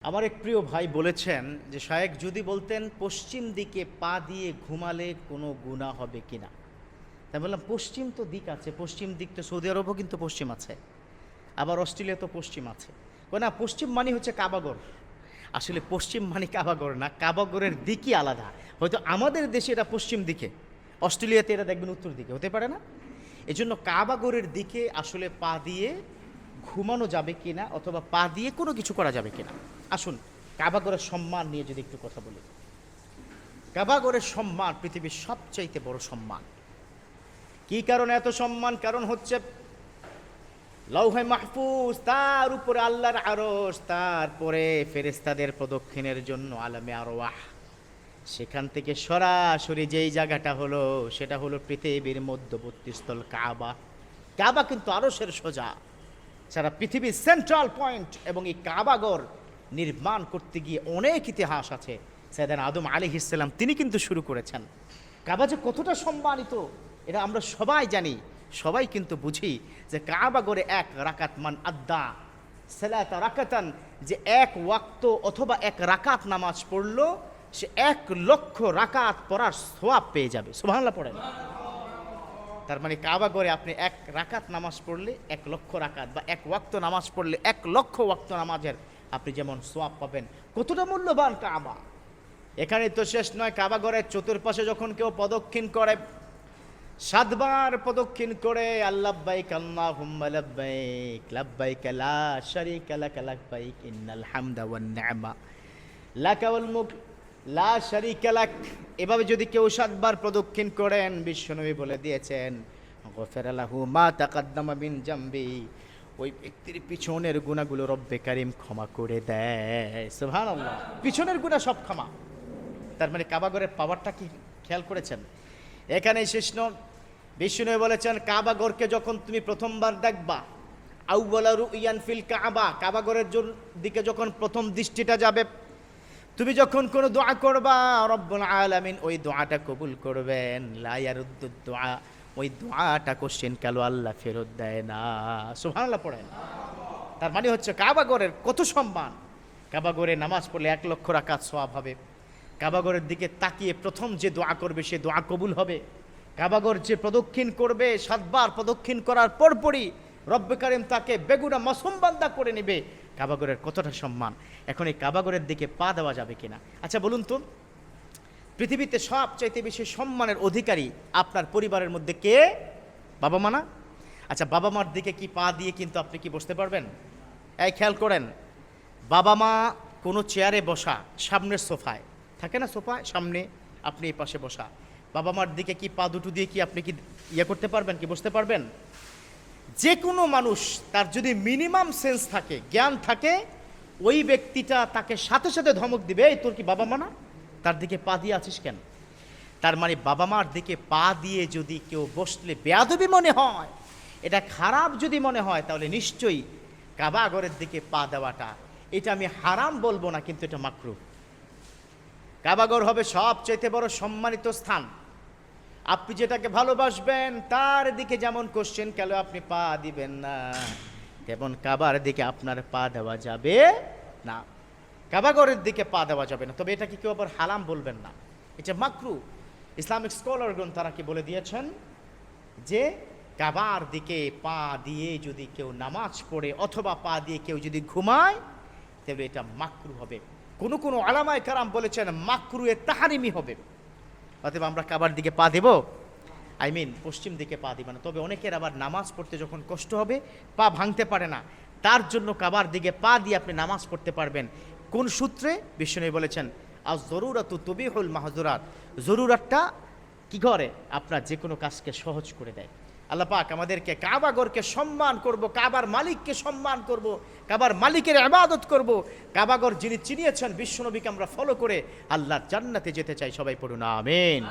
আমার এক প্রিয় ভাই বলেছেন যে শায়েখ যদি বলতেন পশ্চিম দিকে পা দিয়ে ঘুমালে কোনো গুনাহ হবে কিনা। তাই বললাম পশ্চিম তো দিক আছে, পশ্চিম দিক তো সৌদি আরবও কিন্তু পশ্চিম আছে, আবার অস্ট্রেলিয়া তো পশ্চিম আছে। না, পশ্চিম মানে হচ্ছে কাবাগর। আসলে পশ্চিম মানে কাবাগর না, কাবাগরের দিকই আলাদা। হয়তো আমাদের দেশে এটা পশ্চিম দিকে, অস্ট্রেলিয়াতে এটা দেখবেন উত্তর দিকে, হতে পারে না? এজন্য কাবাগরের দিকে আসলে পা দিয়ে ঘুমানো যাবে কিনা অথবা পা দিয়ে কোনো কিছু করা যাবে কিনা। আসুন কাবাগরের সম্মান নিয়ে যদি একটু কথা বলি। কাবাগরের সম্মান পৃথিবীর সবচাইতে বড় সম্মান। কি কারণে এত সম্মান? কারণ হচ্ছে লৌহে মাহফুজ, তার উপরে আল্লাহর আরশ, তারপরে ফেরেশতাদের প্রদক্ষিণের জন্য আলামে আরওয়াহ। সেখান থেকে সরাসরি যেই জায়গাটা হলো সেটা হলো পৃথিবীর মধ্যবর্তী স্থল কাবা। কাবা কিন্তু আরশের সোজা, সারা পৃথিবীর সেন্ট্রাল পয়েন্ট। এবং এই কাবাগর নির্মাণ করতে গিয়ে অনেক ইতিহাস আছে। সাইয়েদনা আদম আলাইহিস সালাম তিনি কিন্তু শুরু করেছেন। কাবা যে কতটা সম্মানিত এটা আমরা সবাই জানি, সবাই কিন্তু বুঝি যে কাবাগরে এক রাকাত মান আদ্দা সালাতা রাকাতান, যে এক ওয়াক্ত অথবা এক রাকাত নামাজ পড়লো সে 1,00,000 রাকাত পড়ার সওয়াব পেয়ে যাবে। সুবহানাল্লাহ পড়েন। তার মানে কাবাগরে আপনি এক রাকাত নামাজ পড়লে 1,00,000 রাকাত, বা এক ওয়াক্ত নামাজ পড়লে 1,00,000 ওয়াক্ত নামাজের আপনি যেমন সওয়াব পাবেন। কতটা মূল্যবান কাবা! এখানে তো শেষ নয়, কাবাগরের চতুর্পাশে যখন কেউ প্রদক্ষিণ করে 7 বার প্রদক্ষিণ করে আল্লাহবাইক আল্লাহুম্মা লাব্বাইক লাব্বাইক লা শারীকা লাক লাব্বাইক ইন্নাল হামদা ওয়ান নি'মা লাকা ওয়াল মুলক লা শারীকা লাক, এভাবে যদি কেউ 7 বার প্রদক্ষিণ করেন, বিশ্বনবী বলে দিয়েছেন গফিরা লাহু মা তাকাদ্দামা মিন জামবি, ওই ব্যক্তির পিছনের গুনাহগুলো রব্বে কারীম ক্ষমা করে দেয়। সুবহানাল্লাহ, পিছনের গুনাহ সব ক্ষমা। তার মানে কাবাগরের পাওয়ারটা কি খেয়াল করেছেন? এখানেই শেষ নয়, বিশ্বনবী বলেছেন কাবাগরকে যখন তুমি প্রথমবার দেখবা, আউওয়ালা রুইয়ান ফিল কাবা, কাবাগরের দিকে যখন প্রথম দৃষ্টিটা যাবে, তুমি যখন কোনো দোয়া করবা রব্বুল আলামিন ওই দোয়াটা কবুল করবেন। লা ইয়ারুদ্দুদ দোয়া, ওই দোয়াটা কোশ্চেন কাল আল্লাহ ফেরত দেয় না। সুবহানাল্লাহ পড়েন। তার মানে হচ্ছে কাবাগরের কত সম্মান। কাবাগরে নামাজ পড়লে 1,00,000 রাকাত সওয়াব হবে। কাবাগরের দিকে তাকিয়ে প্রথম যে দোয়া করবে সে দোয়া কবুল হবে। কাবাগর যে প্রদক্ষিণ করবে 7 বার প্রদক্ষিণ করার পরপরই রব্বে কারীম তাকে বেগুনা মাসুম বান্দা করে নেবে। কাবাগরের কতটা সম্মান! এখন এই কাবাগরের দিকে পা দেওয়া যাবে কিনা? আচ্ছা বলুন তো, পৃথিবীতে সবচাইতে বেশি সম্মানের অধিকারী আপনার পরিবারের মধ্যে কে? বাবা মা না? আচ্ছা, বাবা মার দিকে কি পা দিয়ে কিন্তু আপনি কি বসতে পারবেন? এই খেয়াল করেন, বাবা মা কোনো চেয়ারে বসা, সামনের সোফায় থাকে না, সোফায় সামনে আপনি এই পাশে বসা, বাবা মার দিকে কি পা দুটো দিয়ে কি আপনি কি করতে পারবেন, কি বসতে পারবেন? যে কোনো মানুষ তার যদি মিনিমাম সেন্স থাকে, জ্ঞান থাকে, ওই ব্যক্তিটা তাকে সাথে সাথে ধমক দিবে, এই তোর কি বাবা মা না, তার দিকে পা দিয়ে আছিস কেন? তার মানে বাবা মার দিকে পা দিয়ে যদি কেউ বসলে বেয়াদবি মনে হয়, এটা খারাপ যদি মনে হয়, তাহলে নিশ্চয়ই কাবাগরের দিকে পা দেওয়াটা, এটা আমি হারাম বলবো না, কিন্তু এটা মাকরুহ। কাবাগর হবে সবচাইতে বড় সম্মানিত স্থান। আপনি যেটাকে ভালোবাসবেন তার দিকে যেমন কোশ্চেন কেন আপনি পা দিবেন না, তেমন কাবার দিকে আপনার পা দেওয়া যাবে না, কাবাগরের দিকে পা দেওয়া যাবে না। তবে এটা কি কেউ আবার হারাম বলবেন না, এটা মাকরুহ। ইসলামিক স্কলারগণ তারা কি বলে দিয়েছেন যে কাবার দিকে পা দিয়ে যদি কেউ নামাজ পড়ে অথবা পা দিয়ে কেউ যদি ঘুমায়, তাহলে এটা মাকরুহ হবে। কোন কোন উলামায়ে কেরাম বলেছেন মাকরুহে তাহরিমি হবে। অতএব আমরা কাবার দিকে পা দেব, পশ্চিম দিকে পা দিব না। তবে অনেকের আবার নামাজ পড়তে যখন কষ্ট হবে, পা ভাঙতে পারে না, তার জন্য কাবার দিকে পা দিয়ে আপনি নামাজ পড়তে পারবেন। কোন সূত্রে? বিশ্বনবী বলেছেন আজ জরুরাতু তুবিহুল মাহজুরাত, জরুরাতটা কি করে? আপনার যে কোনো কাজকে সহজ করে দেয়। আল্লাহ পাক আমাদেরকে কাবাগরকে সম্মান করব, কাবার মালিককে সম্মান করব, কাবার মালিকের ইবাদত করব। কাবাগর যিনি চিনিয়েছেন বিশ্বনবীকে আমরা ফলো করে আল্লাহর জান্নাতে যেতে চাই। সবাই পড়ুন আমিন।